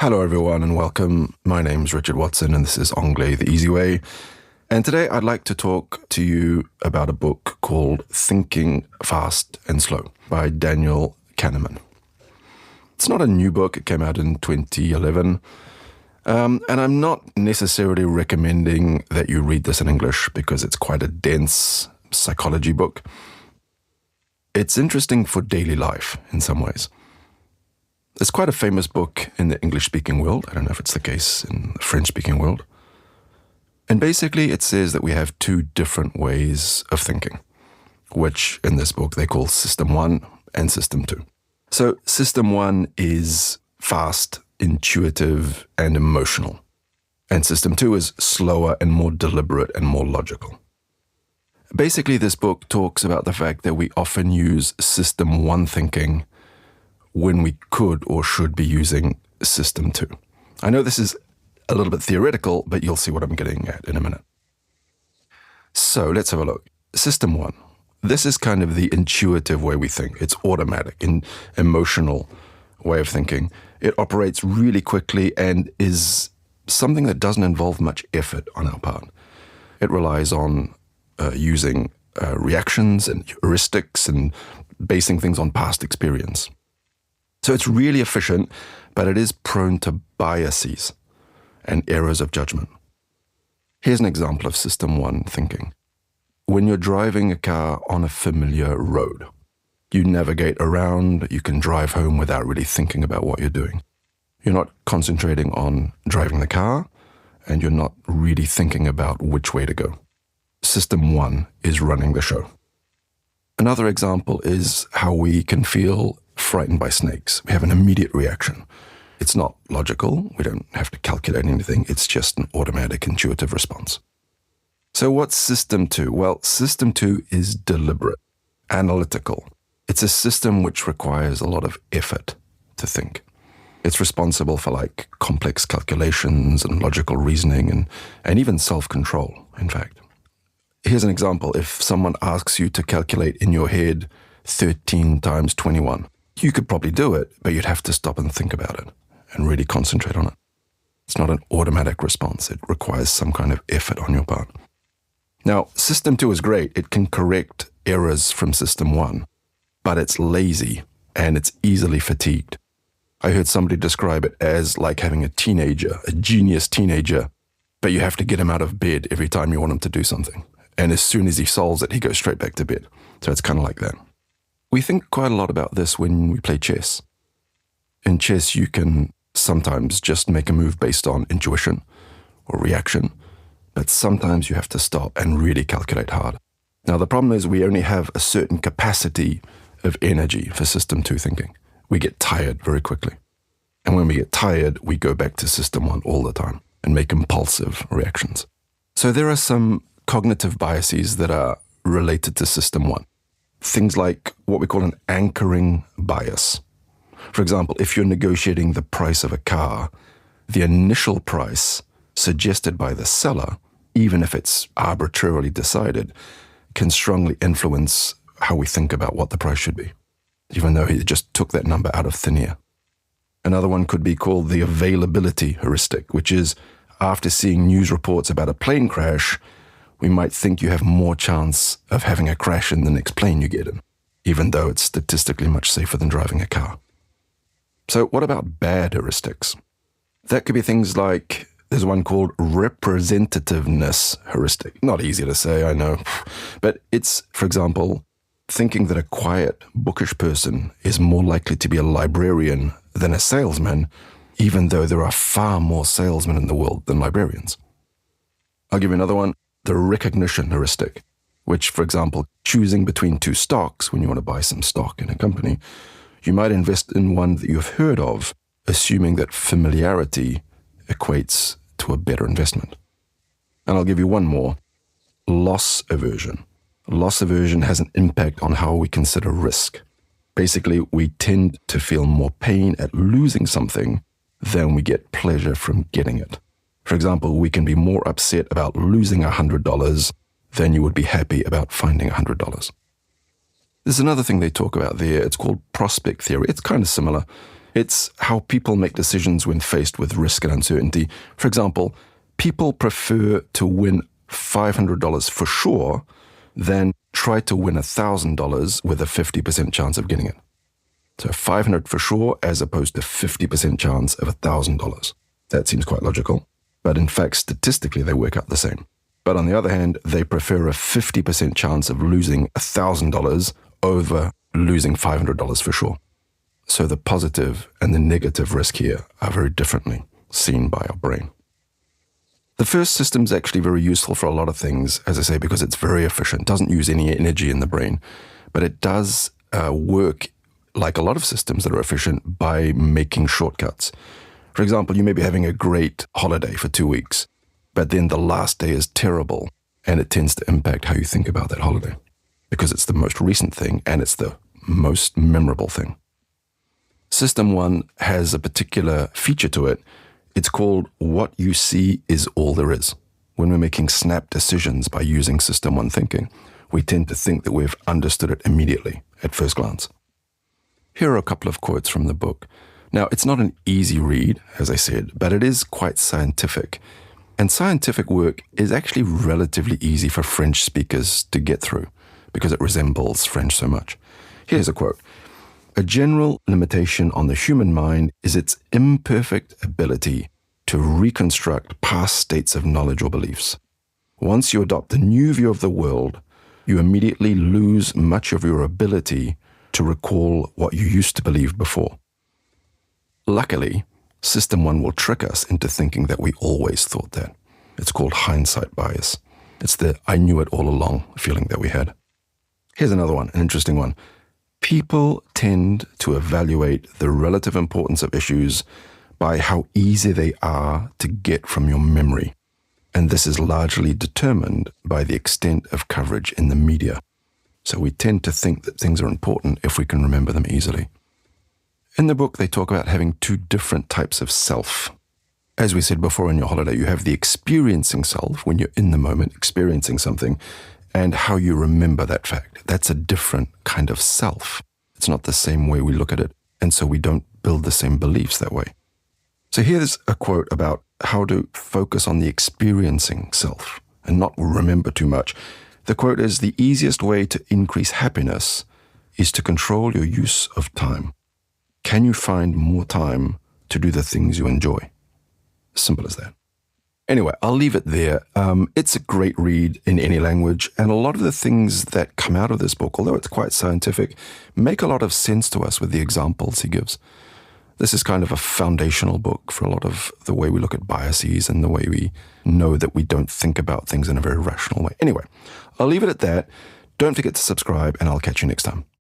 Hello everyone and welcome. My name's Richard Watson and this is Anglais the Easy Way. And today I'd like to talk to you about a book called Thinking Fast and Slow by Daniel Kahneman. It's not a new book, it came out in 2011. And I'm not necessarily recommending that you read this in English because it's quite a dense psychology book. It's interesting for daily life in some ways. It's quite a famous book in the English-speaking world. I don't know if it's the case in the French-speaking world. And basically it says that we have two different ways of thinking, which in this book they call System 1 and System 2. So System 1 is fast, intuitive, and emotional. And System 2 is slower and more deliberate and more logical. Basically, this book talks about the fact that we often use System 1 thinking when we could or should be using System 2. I know this is a little bit theoretical, but you'll see what I'm getting at in a minute. So let's have a look. System 1. This is kind of the intuitive way we think. It's automatic and emotional way of thinking. It operates really quickly and is something that doesn't involve much effort on our part. It relies on using reactions and heuristics and basing things on past experience. So it's really efficient, but it is prone to biases and errors of judgment. Here's an example of System 1 thinking. When you're driving a car on a familiar road, you navigate around, you can drive home without really thinking about what you're doing. You're not concentrating on driving the car, and you're not really thinking about which way to go. System 1 is running the show. Another example is how we can feel frightened by snakes. We have an immediate reaction. It's not logical. We don't have to calculate anything. It's just an automatic, intuitive response. So what's System 2? Well, System 2 is deliberate, analytical. It's a system which requires a lot of effort to think. It's responsible for complex calculations and logical reasoning and even self-control, in fact. Here's an example. If someone asks you to calculate in your head 13 times 21, you could probably do it, but you'd have to stop and think about it and really concentrate on it. It's not an automatic response. It requires some kind of effort on your part. Now, System 2 is great. It can correct errors from System 1, but it's lazy and it's easily fatigued. I heard somebody describe it as like having a teenager, a genius teenager, but you have to get him out of bed every time you want him to do something. And as soon as he solves it, he goes straight back to bed. So it's kind of like that. We think quite a lot about this when we play chess. In chess, you can sometimes just make a move based on intuition or reaction, but sometimes you have to stop and really calculate hard. Now, the problem is we only have a certain capacity of energy for System 2 thinking. We get tired very quickly. And when we get tired, we go back to System 1 all the time and make impulsive reactions. So there are some cognitive biases that are related to System 1. Things like what we call an anchoring bias. For example, if you're negotiating the price of a car, the initial price suggested by the seller, even if it's arbitrarily decided, can strongly influence how we think about what the price should be, even though he just took that number out of thin air. Another one could be called the availability heuristic, which is after seeing news reports about a plane crash, we might think you have more chance of having a crash in the next plane you get in, even though it's statistically much safer than driving a car. So what about bad heuristics? That could be things like, there's one called representativeness heuristic. Not easy to say, I know. But it's, for example, thinking that a quiet, bookish person is more likely to be a librarian than a salesman, even though there are far more salesmen in the world than librarians. I'll give you another one. The recognition heuristic, which, for example, choosing between two stocks when you want to buy some stock in a company, you might invest in one that you've heard of, assuming that familiarity equates to a better investment. And I'll give you one more. Loss aversion. Loss aversion has an impact on how we consider risk. Basically, we tend to feel more pain at losing something than we get pleasure from getting it. For example, we can be more upset about losing $100 than you would be happy about finding $100. There's another thing they talk about there. It's called prospect theory. It's kind of similar. It's how people make decisions when faced with risk and uncertainty. For example, people prefer to win $500 for sure than try to win $1,000 with a 50% chance of getting it. So $500 for sure as opposed to 50% chance of $1,000. That seems quite logical. But in fact, statistically, they work out the same. But on the other hand, they prefer a 50% chance of losing $1,000 over losing $500 for sure. So the positive and the negative risk here are very differently seen by our brain. The first system is actually very useful for a lot of things, as I say, because it's very efficient. It doesn't use any energy in the brain, but it does work like a lot of systems that are efficient by making shortcuts. For example, you may be having a great holiday for 2 weeks, but then the last day is terrible, and it tends to impact how you think about that holiday because it's the most recent thing and it's the most memorable thing. System 1 has a particular feature to it. It's called what you see is all there is. When we're making snap decisions by using System 1 thinking, we tend to think that we've understood it immediately at first glance. Here are a couple of quotes from the book. Now, it's not an easy read, as I said, but it is quite scientific. And scientific work is actually relatively easy for French speakers to get through because it resembles French so much. Here's a quote. A general limitation on the human mind is its imperfect ability to reconstruct past states of knowledge or beliefs. Once you adopt a new view of the world, you immediately lose much of your ability to recall what you used to believe before. Luckily, System 1 will trick us into thinking that we always thought that. It's called hindsight bias. It's the I knew it all along feeling that we had. Here's another one, an interesting one. People tend to evaluate the relative importance of issues by how easy they are to get from your memory. And this is largely determined by the extent of coverage in the media. So we tend to think that things are important if we can remember them easily. In the book, they talk about having two different types of self. As we said before in your holiday, you have the experiencing self when you're in the moment experiencing something and how you remember that fact. That's a different kind of self. It's not the same way we look at it, and so we don't build the same beliefs that way. So here's a quote about how to focus on the experiencing self and not remember too much. The quote is, the easiest way to increase happiness is to control your use of time. Can you find more time to do the things you enjoy? Simple as that. Anyway, I'll leave it there. It's a great read in any language, and a lot of the things that come out of this book, although it's quite scientific, make a lot of sense to us with the examples he gives. This is kind of a foundational book for a lot of the way we look at biases and the way we know that we don't think about things in a very rational way. Anyway, I'll leave it at that. Don't forget to subscribe, and I'll catch you next time.